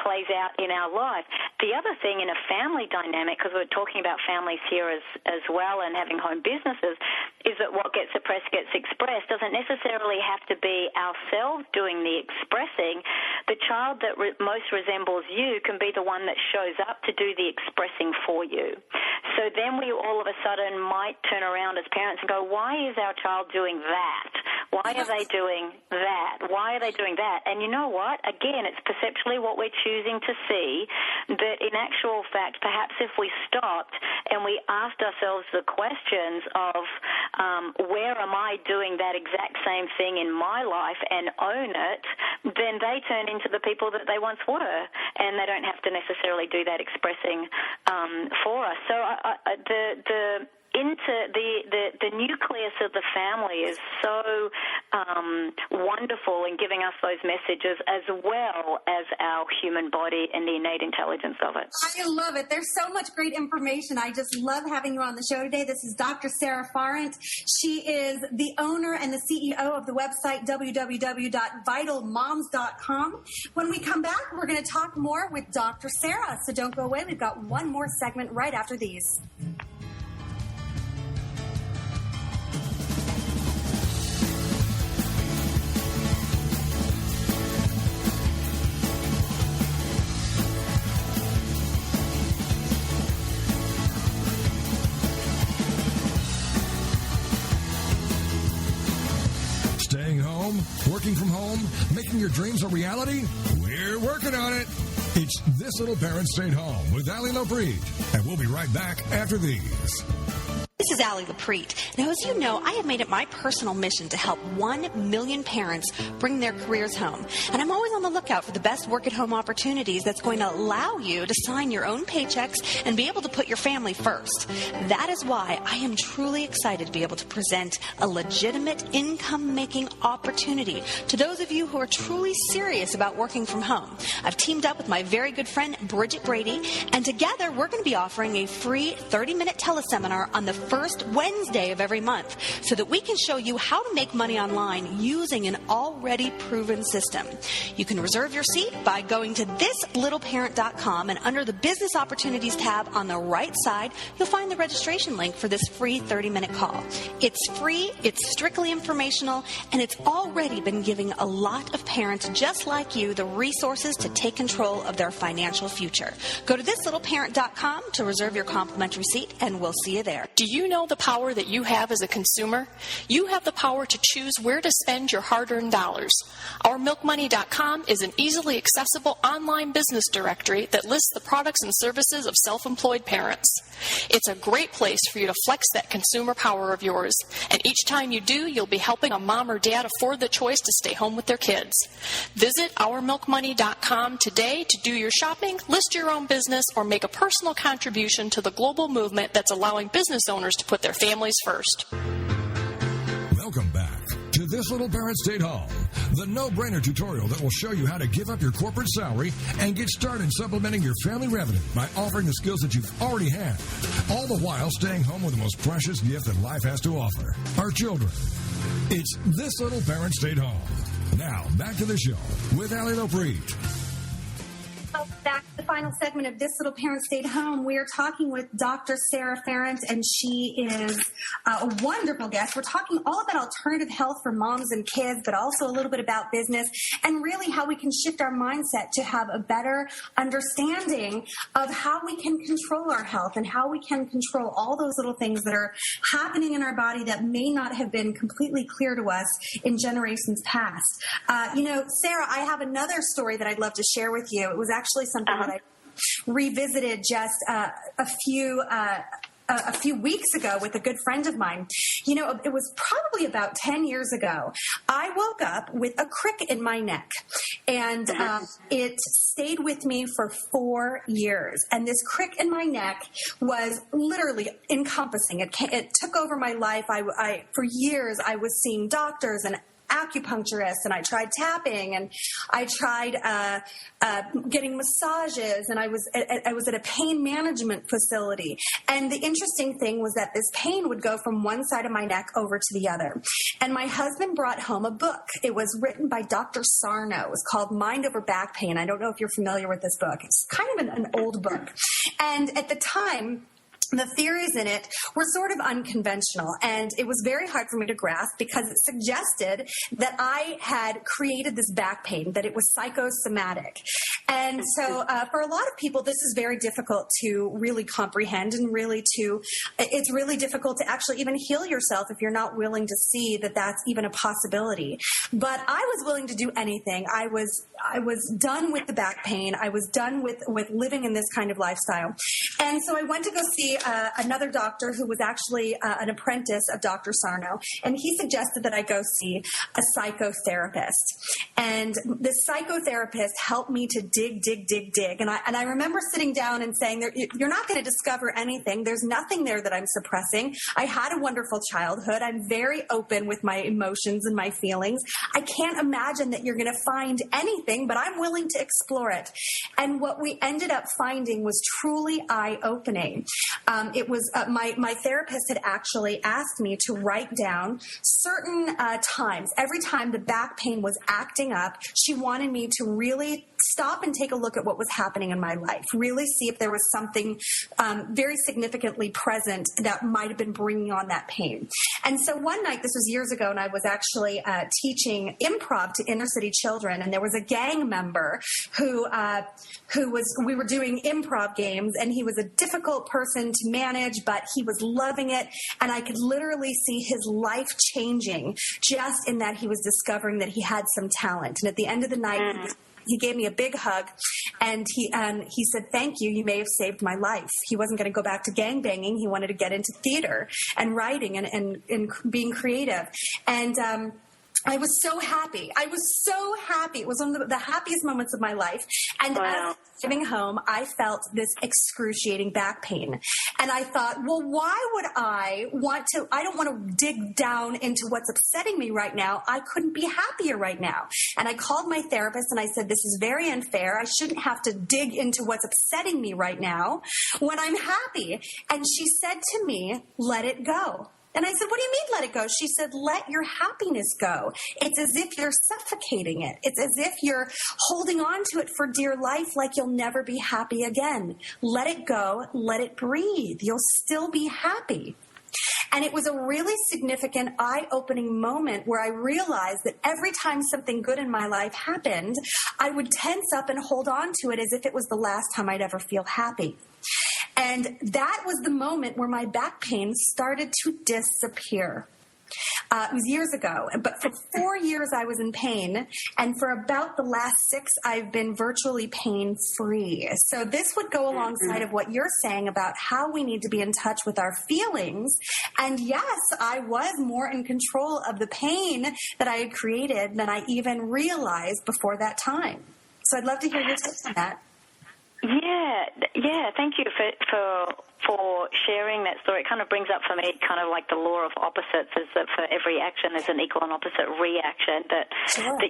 E: plays out in our life. The other thing in a family dynamic, because we're talking about families here as well and having home businesses, is that what gets suppressed gets expressed doesn't necessarily have to be ourselves doing the expressing. The child that most resembles you can be the one that shows up to do the expressing for you. So then we all of a sudden might turn around as parents and go, why is our child doing that? Why are they doing that? Why are they doing that? And you know what? Again, it's perceptually what we're choosing to see, that in actual fact, perhaps if we stopped and we asked ourselves the questions of where am I doing that exact same thing in my life and own it, then they turn into the people that they once were, and they don't have to necessarily do that expressing for us. So the nucleus of the family is so wonderful in giving us those messages, as well as our human body and the innate intelligence of it.
G: I love it. There's so much great information. I just love having you on the show today. This is Dr. Sarah Farrant. She is the owner and the CEO of the website www.vitalmoms.com. When we come back, we're going to talk more with Dr. Sarah. So don't go away. We've got one more segment right after these.
A: Staying home? Working from home? Making your dreams a reality? We're working on it. It's This Little Parent Stayed Home with Allie Lopreet. And we'll be right back after these.
F: This is Allie Lopreet. Now, as you know, I have made it my personal mission to help 1 million parents bring their careers home. And I'm always on the lookout for the best work-at-home opportunities that's going to allow you to sign your own paychecks and be able to put your family first. That is why I am truly excited to be able to present a legitimate income-making opportunity to those of you who are truly serious about working from home. I've teamed up with my very good friend, Bridget Brady, and together we're going to be offering a free 30-minute teleseminar on the first Wednesday of every month so that we can show you how to make money online using an already proven system. You can reserve your seat by going to thislittleparent.com, and under the Business Opportunities tab on the right side, you'll find the registration link for this free 30-minute call. It's free, it's strictly informational, and it's already been giving a lot of parents just like you the resources to take control of their financial future. Go to thislittleparent.com to reserve your complimentary seat, and we'll see you there.
D: Do you know the power that you have as a consumer? You have the power to choose where to spend your hard-earned dollars. OurMilkMoney.com is an easily accessible online business directory that lists the products and services of self-employed parents. It's a great place for you to flex that consumer power of yours. And each time you do, you'll be helping a mom or dad afford the choice to stay home with their kids. Visit OurMilkMoney.com today to do your shopping, list your own business, or make a personal contribution to the global movement that's allowing business owners to put their families first.
A: Welcome back This Little Parent Stayed Home, the no-brainer tutorial that will show you how to give up your corporate salary and get started supplementing your family revenue by offering the skills that you've already had, all the while staying home with the most precious gift that life has to offer, our children. It's This Little Parent Stayed Home. Now, back to the show with Allie Lopreet.
G: Back to the final segment of This Little Parent Stayed Home. We are talking with Dr. Sarah Ferrant, and she is a wonderful guest. We're talking all about alternative health for moms and kids, but also a little bit about business and really how we can shift our mindset to have a better understanding of how we can control our health and how we can control all those little things that are happening in our body that may not have been completely clear to us in generations past. Sarah, I have another story that I'd love to share with you. It was actually something that I revisited just a few weeks ago with a good friend of mine. It was probably about 10 years ago. I woke up with a crick in my neck, and it stayed with me for 4 years. And this crick in my neck was literally encompassing. It took over my life. For years, I was seeing doctors and acupuncturist, and I tried tapping, and I tried getting massages, and I was at a pain management facility. And the interesting thing was that this pain would go from one side of my neck over to the other. And my husband brought home a book. It was written by Dr. Sarno. It was called Mind Over Back Pain. I don't know if you're familiar with this book. It's kind of an old book. And at the time, the theories in it were sort of unconventional, and it was very hard for me to grasp because it suggested that I had created this back pain, that it was psychosomatic. And so for a lot of people, this is very difficult to really comprehend, and it's really difficult to actually even heal yourself if you're not willing to see that that's even a possibility. But I was willing to do anything. I was done with the back pain. I was done with living in this kind of lifestyle. And so I went to go see another doctor who was actually an apprentice of Dr. Sarno, and he suggested that I go see a psychotherapist. And this psychotherapist helped me to dig. And I remember sitting down and saying, you're not going to discover anything. There's nothing there that I'm suppressing. I had a wonderful childhood. I'm very open with my emotions and my feelings. I can't imagine that you're going to find anything, but I'm willing to explore it. And what we ended up finding was truly eye-opening. It was my therapist had actually asked me to write down certain times. Every time the back pain was acting up, she wanted me to really stop and take a look at what was happening in my life, really see if there was something very significantly present that might have been bringing on that pain. And so one night, this was years ago, and I was actually teaching improv to inner city children, and there was a gang member we were doing improv games, and he was a difficult person to manage, but he was loving it, and I could literally see his life changing just in that he was discovering that he had some talent. And at the end of the night, he gave me a big hug, and he said, "Thank you. You may have saved my life." He wasn't going to go back to gangbanging. He wanted to get into theater and writing and being creative. And I was so happy. It was one of the happiest moments of my life. And as I was driving home, I felt this excruciating back pain. And I thought, well, why would I don't want to dig down into what's upsetting me right now. I couldn't be happier right now. And I called my therapist and I said, this is very unfair. I shouldn't have to dig into what's upsetting me right now when I'm happy. And she said to me, let it go. And I said, what do you mean let it go? She said, let your happiness go. It's as if you're suffocating it. It's as if you're holding on to it for dear life like you'll never be happy again. Let it go. Let it breathe. You'll still be happy. And it was a really significant, eye-opening moment where I realized that every time something good in my life happened, I would tense up and hold on to it as if it was the last time I'd ever feel happy. And that was the moment where my back pain started to disappear. It was years ago, but for 4 years I was in pain, and for about the last 6, I've been virtually pain-free. So this would go alongside of what you're saying about how we need to be in touch with our feelings. And yes, I was more in control of the pain that I had created than I even realized before that time. So I'd love to hear your thoughts on that.
E: Yeah. Thank you for for sharing that story. It kind of brings up for me kind of like the law of opposites, is that for every action there's an equal and opposite reaction, that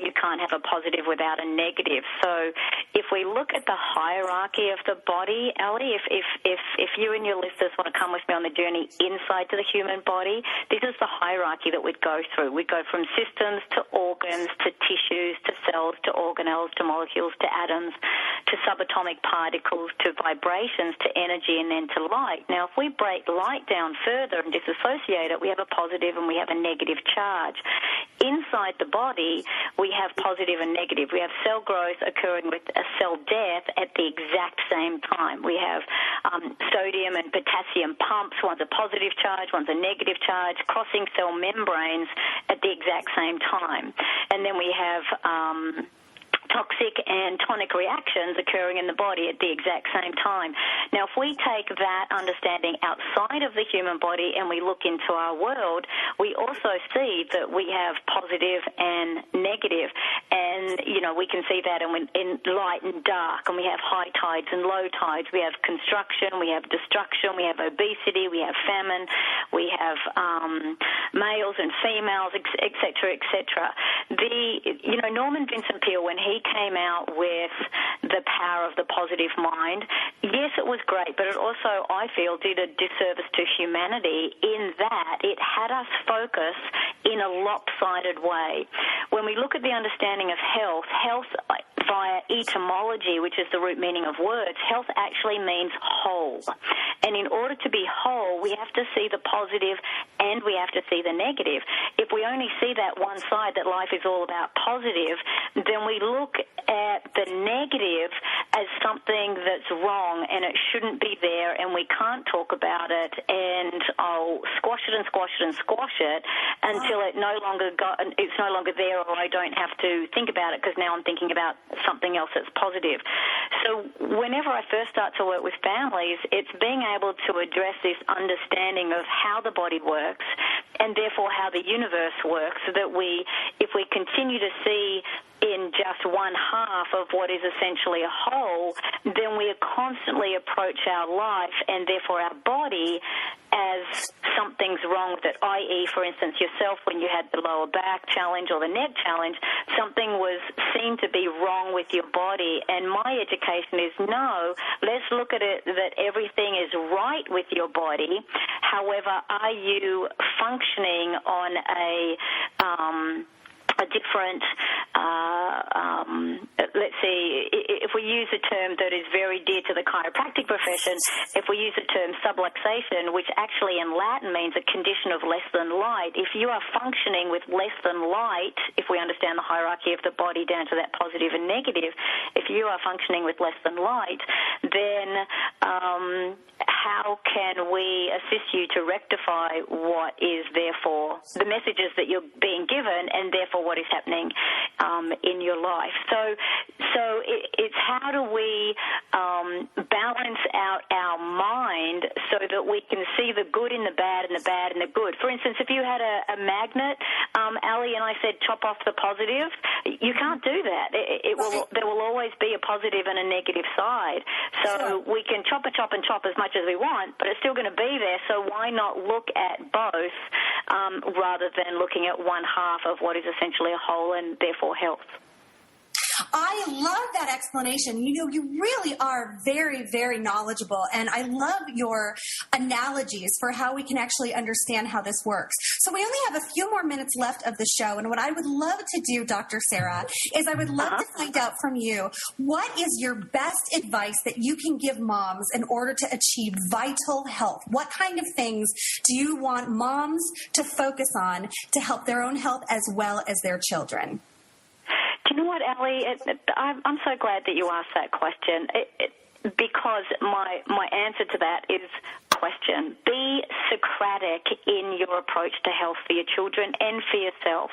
E: you can't have a positive without a negative. So if we look at the hierarchy of the body, Ellie, if you and your listeners want to come with me on the journey inside to the human body, this is the hierarchy that we'd go through. We'd go from systems to organs to tissues to cells to organelles to molecules to atoms to subatomic particles to vibrations to energy and then to light. Now, if we break light down further and disassociate it, we have a positive and we have a negative charge. Inside the body, we have positive and negative. We have cell growth occurring with a cell death at the exact same time. We have sodium and potassium pumps. One's a positive charge, one's a negative charge, crossing cell membranes at the exact same time. And then we have toxic and tonic reactions occurring in the body at the exact same time. Now, if we take that understanding outside of the human body and we look into our world, we also see that we have positive and negative. And, you know, we can see that in light and dark, and we have high tides and low tides. We have construction, we have destruction, we have obesity, we have famine, we have males and females, et cetera, et cetera. Norman Vincent Peale, when he came out with The Power of the Positive Mind, yes, it was great, but it also, I feel, did a disservice to humanity in that it had us focus in a lopsided way. When we look at the understanding of health via etymology, which is the root meaning of words, health actually means whole. And in order to be whole, we have to see the positive and we have to see the negative. If we only see that one side, that life is all about positive, then we look at the negative as something that's wrong and it shouldn't be there and we can't talk about it, and I'll squash it and squash it and squash it until it's no longer there, or I don't have to think about it because now I'm thinking about something else that's positive. So whenever I first start to work with families, it's being able to address this understanding of how the body works and therefore how the universe works, so that if we continue to see in just one half of what is essentially a whole, then we constantly approach our life and therefore our body as something's wrong with it, i.e., for instance, yourself, when you had the lower back challenge or the neck challenge, something was seen to be wrong with your body. And my education is, no, let's look at it that everything is right with your body. However, are you functioning on a different, let's see, if we use a term that is very dear to the chiropractic profession, if we use the term subluxation, which actually in Latin means a condition of less than light, if you are functioning with less than light, if we understand the hierarchy of the body down to that positive and negative, if you are functioning with less than light, then how can we assist you to rectify what is therefore the messages that you're being given and therefore what is happening in your life? So it's how do we balance out our mind so that we can see the good in the bad and the bad in the good. For instance, if you had a magnet, Ali, and I said chop off the positive, you can't do that. There will always be a positive and a negative side. So we can chop and chop and chop as much as we want, but it's still going to be there. So why not look at both rather than looking at one half of what is essentially a whole and therefore health?
G: I love that explanation. You know, you really are very, very knowledgeable, and I love your analogies for how we can actually understand how this works. So we only have a few more minutes left of the show, and what I would love to do, Dr. Sarah, is I would love to find out from you, what is your best advice that you can give moms in order to achieve vital health? What kind of things do you want moms to focus on to help their own health as well as their children?
E: You know what, Ellie? I'm so glad that you asked that question because my answer to that is question. Be Socratic in your approach to health for your children and for yourself.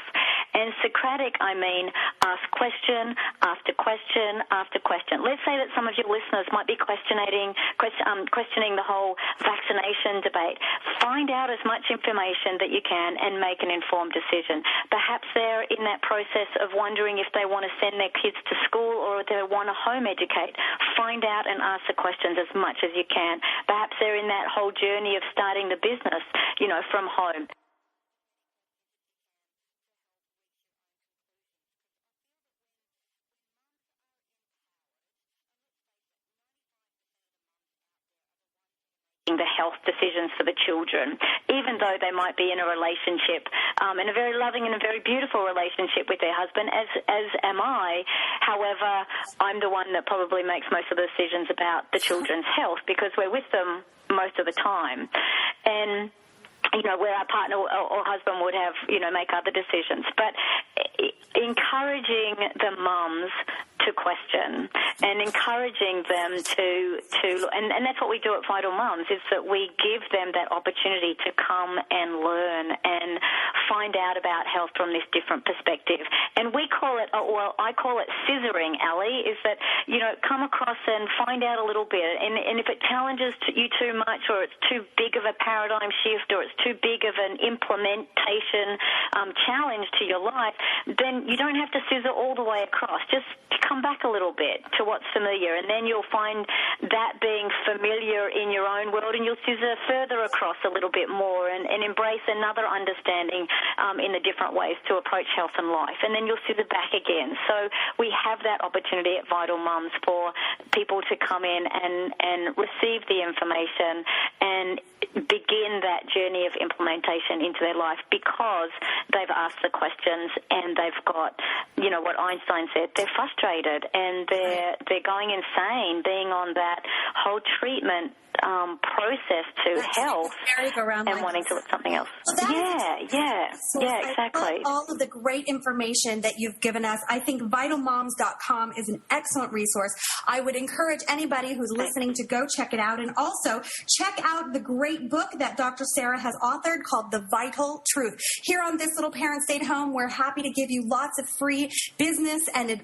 E: And Socratic, I mean, ask question after question after question. Let's say that some of your listeners might be questioning the whole vaccination debate. Find out as much information that you can and make an informed decision. Perhaps they're in that process of wondering if they want to send their kids to school or if they want to home educate. Find out and ask the questions as much as you can. Perhaps they're in that whole journey of starting the business, from home. The health decisions for the children, even though they might be in a relationship, in a very loving and a very beautiful relationship with their husband, as am I. However, I'm the one that probably makes most of the decisions about the children's health because we're with them most of the time. And where our partner or husband would have, make other decisions. But encouraging the mums to question and encouraging them and that's what we do at Vital Mums, is that we give them that opportunity to come and learn and find out about health from this different perspective. And we call it, I call it scissoring, Ali, is that, come across and find out a little bit. And if it challenges you too much or it's too big of a paradigm shift or it's too big of an implementation challenge to your life, then you don't have to scissor all the way across. Just come back a little bit to what's familiar, and then you'll find that being familiar in your own world, and you'll scissor further across a little bit more and embrace another understanding in the different ways to approach health and life, and then you'll scissor back again. So we have that opportunity at Vital Mums for people to come in and receive the information and begin that journey of implementation into their life because they've asked the questions and they've got, what Einstein said, they're frustrated and they're going insane being on that whole treatment process to health and wanting to look at something else. Exactly.
G: All of the great information that you've given us. I think vitalmoms.com is an excellent resource. I would encourage anybody who's listening to go check it out, and also check out the great book that Dr. Sarah has authored called The Vital Truth. Here on This Little Parent Stayed Home, we're happy to give you lots of free business and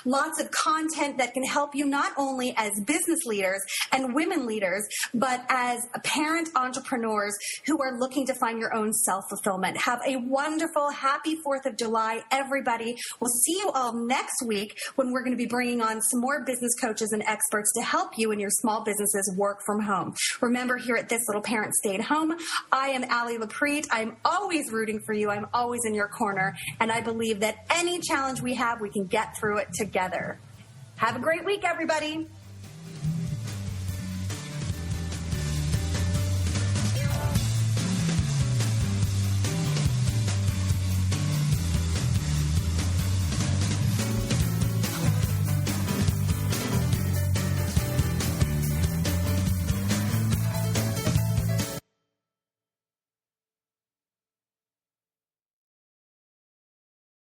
G: lots of content that can help you not only as business leaders and women leaders, but as parent entrepreneurs who are looking to find your own self-fulfillment. Have a wonderful, happy 4th of July, everybody. We'll see you all next week when we're going to be bringing on some more business coaches and experts to help you in your small businesses work from home. Remember, here at This Little Parent Stayed Home, I am Allie Laprete. I'm always rooting for you. I'm always in your corner. And I believe that any challenge we have, we can get through it together. Have a great week, everybody.